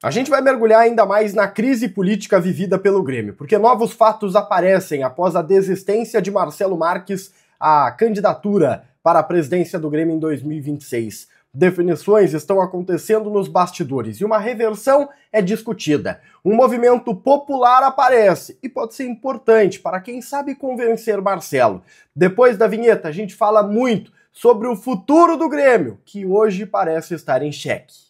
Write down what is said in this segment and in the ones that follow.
A gente vai mergulhar ainda mais na crise política vivida pelo Grêmio, porque novos fatos aparecem após a desistência de Marcelo Marques à candidatura para a presidência do Grêmio em 2026. Definições estão acontecendo nos bastidores e uma reversão é discutida. Um movimento popular aparece e pode ser importante para quem sabe convencer Marcelo. Depois da vinheta, a gente fala muito sobre o futuro do Grêmio, que hoje parece estar em xeque.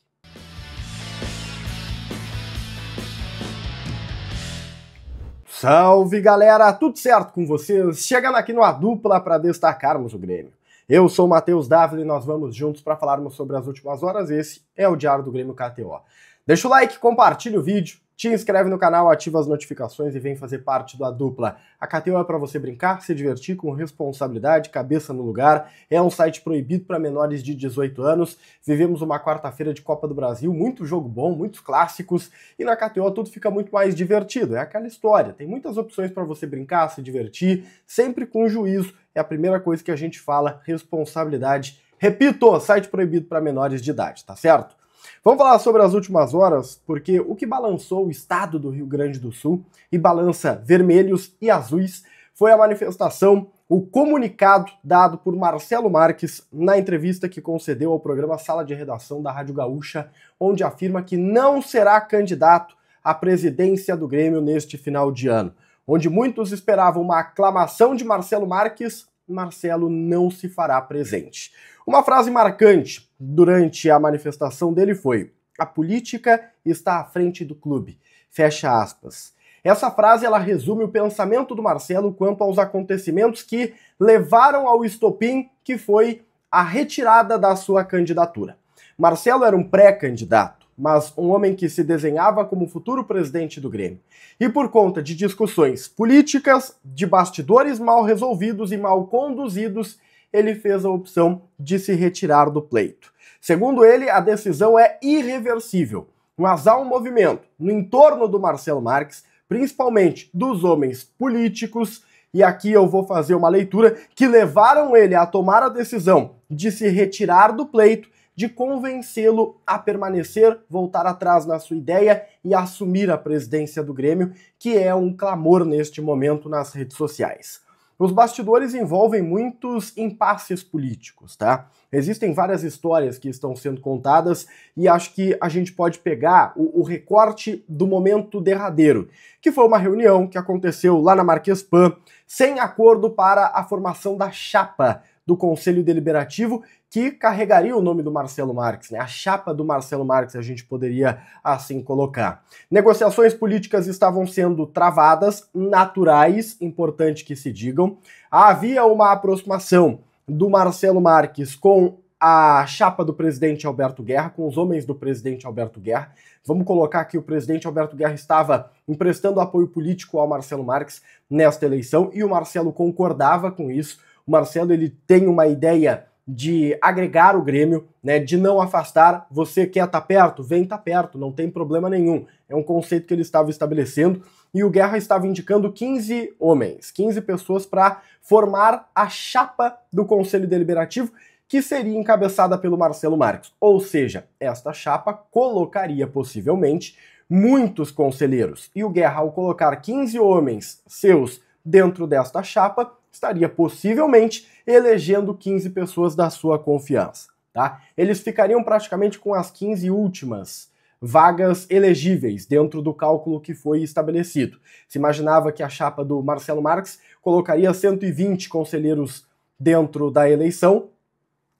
Salve galera, tudo certo com vocês? Chegando aqui no A Dupla para destacarmos o Grêmio. Eu sou o Matheus Dávila e nós vamos juntos para falarmos sobre as últimas horas. Esse é o Diário do Grêmio KTO. Deixa o like, compartilha o vídeo, te inscreve no canal, ativa as notificações e vem fazer parte do A Dupla. A KTO é para você brincar, se divertir com responsabilidade, cabeça no lugar. É um site proibido para menores de 18 anos. Vivemos uma quarta-feira de Copa do Brasil, muito jogo bom, muitos clássicos. E na KTO tudo fica muito mais divertido. É aquela história, tem muitas opções para você brincar, se divertir, sempre com juízo. É a primeira coisa que a gente fala, responsabilidade. Repito, site proibido para menores de idade, tá certo? Vamos falar sobre as últimas horas, porque o que balançou o estado do Rio Grande do Sul e balança vermelhos e azuis foi a manifestação, o comunicado dado por Marcelo Marques na entrevista que concedeu ao programa Sala de Redação da Rádio Gaúcha, onde afirma que não será candidato à presidência do Grêmio neste final de ano. Onde muitos esperavam uma aclamação de Marcelo Marques, Marcelo não se fará presente. Uma frase marcante durante a manifestação dele foi: a política está à frente do clube. Fecha aspas. Essa frase ela resume o pensamento do Marcelo quanto aos acontecimentos que levaram ao estopim que foi a retirada da sua candidatura. Marcelo era um pré-candidato, mas um homem que se desenhava como futuro presidente do Grêmio. E por conta de discussões políticas, de bastidores mal resolvidos e mal conduzidos, ele fez a opção de se retirar do pleito. Segundo ele, a decisão é irreversível, mas há um movimento no entorno do Marcelo Marques, principalmente dos homens políticos, e aqui eu vou fazer uma leitura, que levaram ele a tomar a decisão de se retirar do pleito, de convencê-lo a permanecer, voltar atrás na sua ideia e assumir a presidência do Grêmio, que é um clamor neste momento nas redes sociais. Os bastidores envolvem muitos impasses políticos, tá? Existem várias histórias que estão sendo contadas e acho que a gente pode pegar o recorte do momento derradeiro, que foi uma reunião que aconteceu lá na Marquespan, sem acordo para a formação da chapa do Conselho Deliberativo, que carregaria o nome do Marcelo Marques, né? A chapa do Marcelo Marques, a gente poderia assim colocar. Negociações políticas estavam sendo travadas, naturais, importante que se digam. Havia uma aproximação do Marcelo Marques com a chapa do presidente Alberto Guerra, com os homens do presidente Alberto Guerra. Vamos colocar que o presidente Alberto Guerra estava emprestando apoio político ao Marcelo Marques nesta eleição e o Marcelo concordava com isso. O Marcelo ele tem uma ideia de agregar o Grêmio, né, de não afastar. Você quer estar perto? Vem estar perto, não tem problema nenhum. É um conceito que ele estava estabelecendo e o Guerra estava indicando 15 homens, 15 pessoas para formar a chapa do Conselho Deliberativo, que seria encabeçada pelo Marcelo Marques. Ou seja, esta chapa colocaria possivelmente muitos conselheiros. E o Guerra, ao colocar 15 homens seus dentro desta chapa, estaria possivelmente elegendo 15 pessoas da sua confiança, tá? Eles ficariam praticamente com as 15 últimas vagas elegíveis dentro do cálculo que foi estabelecido. Se imaginava que a chapa do Marcelo Marques colocaria 120 conselheiros dentro da eleição,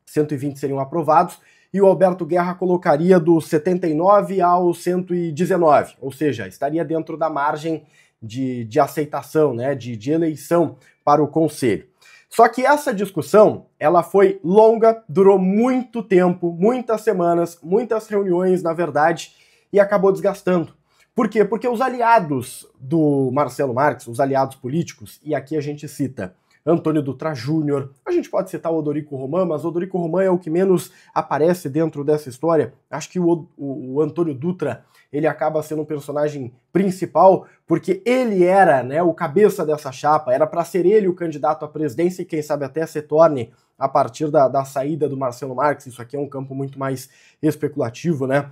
120 seriam aprovados, e o Alberto Guerra colocaria dos 79 aos 119, ou seja, estaria dentro da margem de aceitação, né, de eleição para o Conselho. Só que essa discussão, ela foi longa, durou muito tempo, muitas semanas, muitas reuniões, na verdade, e acabou desgastando. Por quê? Porque os aliados do Marcelo Marques, os aliados políticos, e aqui a gente cita Antônio Dutra Júnior, a gente pode citar o Odorico Roman, mas o Odorico Roman é o que menos aparece dentro dessa história. Acho que o Antônio Dutra ele acaba sendo um personagem principal, porque ele era, né, o cabeça dessa chapa, era para ser ele o candidato à presidência e quem sabe até se torne a partir da saída do Marcelo Marques. Isso aqui é um campo muito mais especulativo, né?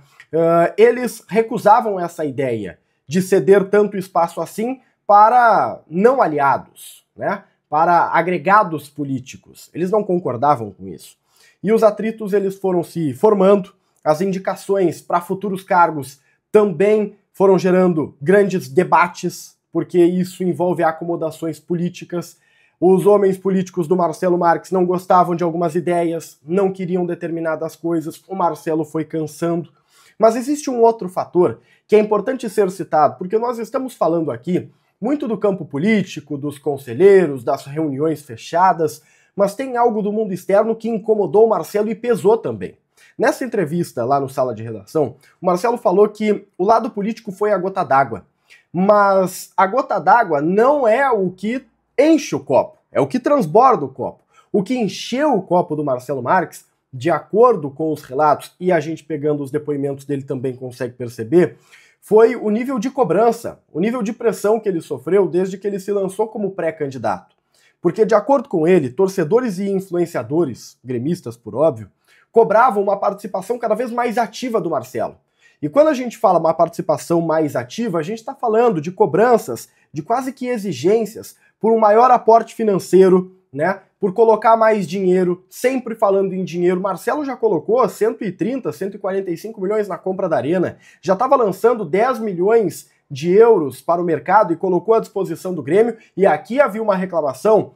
Eles recusavam essa ideia de ceder tanto espaço assim para não aliados, né? Para agregados políticos. Eles não concordavam com isso. E os atritos eles foram se formando, as indicações para futuros cargos também foram gerando grandes debates, porque isso envolve acomodações políticas. Os homens políticos do Marcelo Marques não gostavam de algumas ideias, não queriam determinadas coisas, o Marcelo foi cansando. Mas existe um outro fator que é importante ser citado, porque nós estamos falando aqui muito do campo político, dos conselheiros, das reuniões fechadas, mas tem algo do mundo externo que incomodou o Marcelo e pesou também. Nessa entrevista lá no Sala de Redação, o Marcelo falou que o lado político foi a gota d'água, mas a gota d'água não é o que enche o copo, é o que transborda o copo. O que encheu o copo do Marcelo Marques, de acordo com os relatos, e a gente pegando os depoimentos dele também consegue perceber, foi o nível de cobrança, o nível de pressão que ele sofreu desde que ele se lançou como pré-candidato. Porque, de acordo com ele, torcedores e influenciadores, gremistas por óbvio, cobravam uma participação cada vez mais ativa do Marcelo. E quando a gente fala uma participação mais ativa, a gente está falando de cobranças, de quase que exigências, por um maior aporte financeiro, né? Por colocar mais dinheiro, sempre falando em dinheiro. Marcelo já colocou 130, 145 milhões na compra da Arena, já estava lançando 10 milhões de euros para o mercado e colocou à disposição do Grêmio, e aqui havia uma reclamação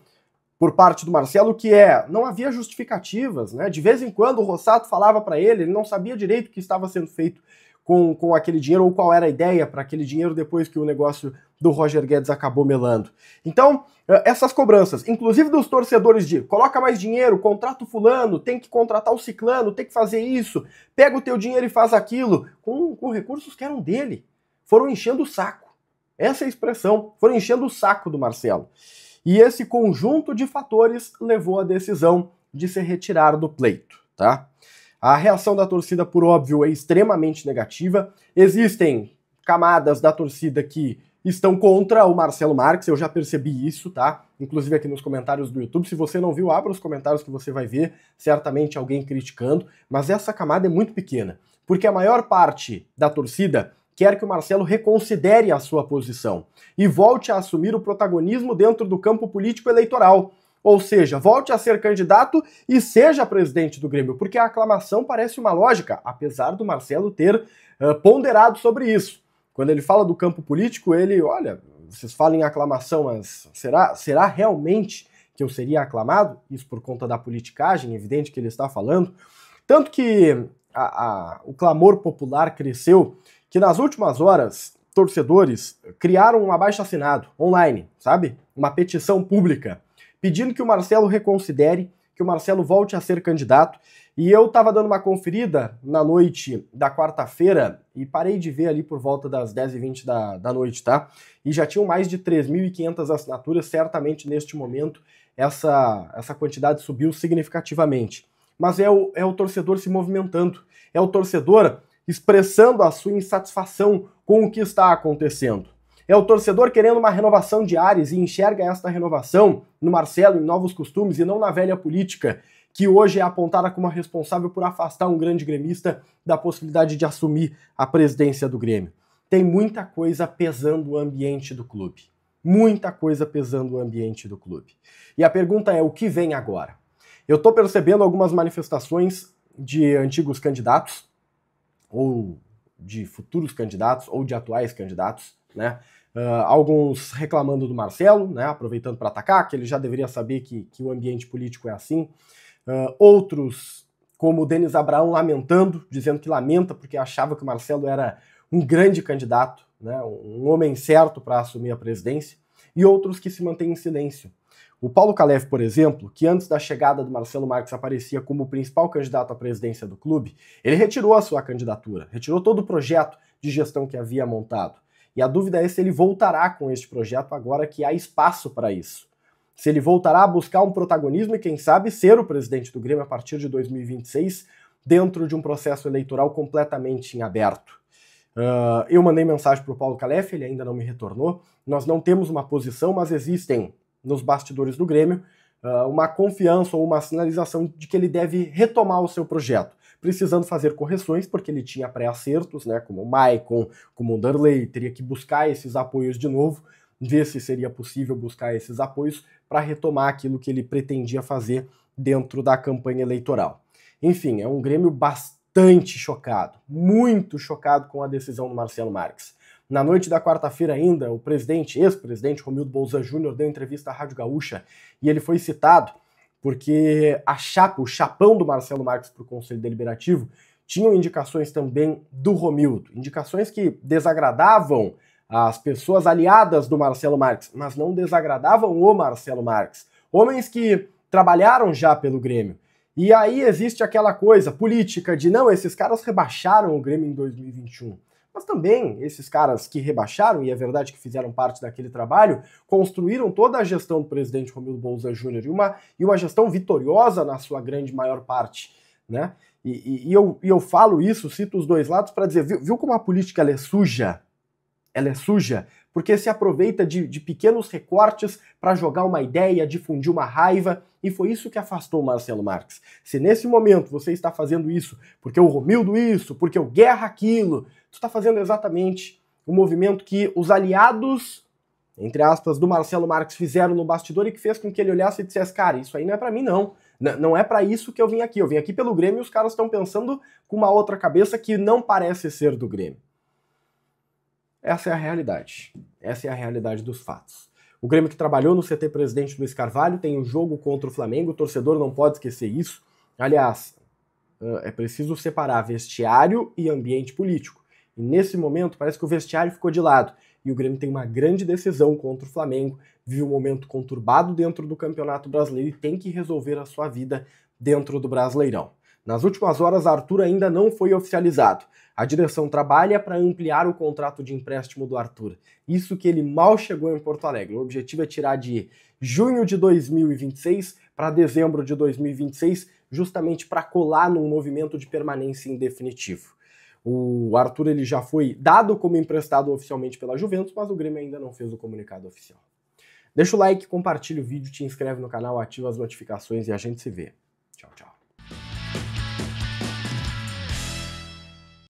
por parte do Marcelo que não havia justificativas, né? De vez em quando o Rossato falava para ele não sabia direito o que estava sendo feito com aquele dinheiro ou qual era a ideia para aquele dinheiro depois que o negócio do Roger Guedes acabou melando. Então, essas cobranças, inclusive dos torcedores de coloca mais dinheiro, contrata o fulano, tem que contratar o ciclano, tem que fazer isso, pega o teu dinheiro e faz aquilo, com recursos que eram dele, foram enchendo o saco. Essa é a expressão, foram enchendo o saco do Marcelo. E esse conjunto de fatores levou à decisão de se retirar do pleito, tá? A reação da torcida, por óbvio, é extremamente negativa. Existem camadas da torcida que estão contra o Marcelo Marques, eu já percebi isso, tá? Inclusive aqui nos comentários do YouTube. Se você não viu, abra os comentários que você vai ver certamente alguém criticando, mas essa camada é muito pequena, porque a maior parte da torcida quer que o Marcelo reconsidere a sua posição e volte a assumir o protagonismo dentro do campo político eleitoral. Ou seja, volte a ser candidato e seja presidente do Grêmio, porque a aclamação parece uma lógica, apesar do Marcelo ter ponderado sobre isso. Quando ele fala do campo político, ele, olha, vocês falam em aclamação, mas será realmente que eu seria aclamado? Isso por conta da politicagem, evidente que ele está falando. Tanto que o clamor popular cresceu, que nas últimas horas, torcedores criaram um abaixo-assinado online, sabe? Uma petição pública, pedindo que o Marcelo reconsidere, que o Marcelo volte a ser candidato. E eu estava dando uma conferida na noite da quarta-feira e parei de ver ali por volta das 10h20 da noite, tá? E já tinham mais de 3.500 assinaturas, certamente neste momento essa quantidade subiu significativamente. Mas é o torcedor se movimentando, é o torcedor expressando a sua insatisfação com o que está acontecendo. É o torcedor querendo uma renovação de ares e enxerga esta renovação no Marcelo, em novos costumes e não na velha política, que hoje é apontada como a responsável por afastar um grande gremista da possibilidade de assumir a presidência do Grêmio. Tem muita coisa pesando o ambiente do clube. Muita coisa pesando o ambiente do clube. E a pergunta é, o que vem agora? Eu estou percebendo algumas manifestações de antigos candidatos, ou de futuros candidatos, ou de atuais candidatos, né? Alguns reclamando do Marcelo, né? Aproveitando para atacar, que ele já deveria saber que o ambiente político é assim. Outros, como o Denis Abraão, lamentando, dizendo que lamenta porque achava que o Marcelo era um grande candidato, né? Um homem certo para assumir a presidência. E outros que se mantêm em silêncio. O Paulo Calef, por exemplo, que antes da chegada do Marcelo Marques aparecia como o principal candidato à presidência do clube, ele retirou a sua candidatura, retirou todo o projeto de gestão que havia montado. E a dúvida é se ele voltará com este projeto agora que há espaço para isso. Se ele voltará a buscar um protagonismo e, quem sabe, ser o presidente do Grêmio a partir de 2026, dentro de um processo eleitoral completamente em aberto. Eu mandei mensagem para o Paulo Calef, ele ainda não me retornou. Nós não temos uma posição, mas existem nos bastidores do Grêmio uma confiança ou uma sinalização de que ele deve retomar o seu projeto, precisando fazer correções, porque ele tinha pré-acertos, né, como o Maicon, como o Darley, teria que buscar esses apoios de novo, ver se seria possível buscar esses apoios para retomar aquilo que ele pretendia fazer dentro da campanha eleitoral. Enfim, é um Grêmio bastante chocado, muito chocado com a decisão do Marcelo Marques. Na noite da quarta-feira ainda, o ex-presidente Romildo Bolzan Júnior deu entrevista à Rádio Gaúcha e ele foi citado porque o chapão do Marcelo Marques para o Conselho Deliberativo tinham indicações também do Romildo, indicações que desagradavam as pessoas aliadas do Marcelo Marques, mas não desagradavam o Marcelo Marques. Homens que trabalharam já pelo Grêmio. E aí existe aquela coisa política de não, esses caras rebaixaram o Grêmio em 2021. Mas também esses caras que rebaixaram, e é verdade que fizeram parte daquele trabalho, construíram toda a gestão do presidente Romildo Bolzan Júnior e uma gestão vitoriosa na sua grande maior parte, né? E eu falo isso, cito os dois lados para dizer, viu como a política ela é suja? Ela é suja porque se aproveita de pequenos recortes para jogar uma ideia, difundir uma raiva, e foi isso que afastou o Marcelo Marques. Se nesse momento você está fazendo isso porque o Romildo isso, porque o Guerra aquilo, tu está fazendo exatamente o movimento que os aliados, entre aspas, do Marcelo Marques fizeram no bastidor e que fez com que ele olhasse e dissesse, cara, isso aí não é para mim não. Não é para isso que eu vim aqui. Eu vim aqui pelo Grêmio e os caras estão pensando com uma outra cabeça que não parece ser do Grêmio. Essa é a realidade. Essa é a realidade dos fatos. O Grêmio que trabalhou no CT Presidente Luiz Carvalho tem um jogo contra o Flamengo, o torcedor não pode esquecer isso. Aliás, é preciso separar vestiário e ambiente político. E nesse momento parece que o vestiário ficou de lado. E o Grêmio tem uma grande decisão contra o Flamengo, vive um momento conturbado dentro do Campeonato Brasileiro e tem que resolver a sua vida dentro do Brasileirão. Nas últimas horas, Arthur ainda não foi oficializado. A direção trabalha para ampliar o contrato de empréstimo do Arthur. Isso que ele mal chegou em Porto Alegre. O objetivo é tirar de junho de 2026 para dezembro de 2026, justamente para colar num movimento de permanência em definitivo. O Arthur ele já foi dado como emprestado oficialmente pela Juventus, mas o Grêmio ainda não fez o comunicado oficial. Deixa o like, compartilha o vídeo, te inscreve no canal, ativa as notificações e a gente se vê. Tchau, tchau.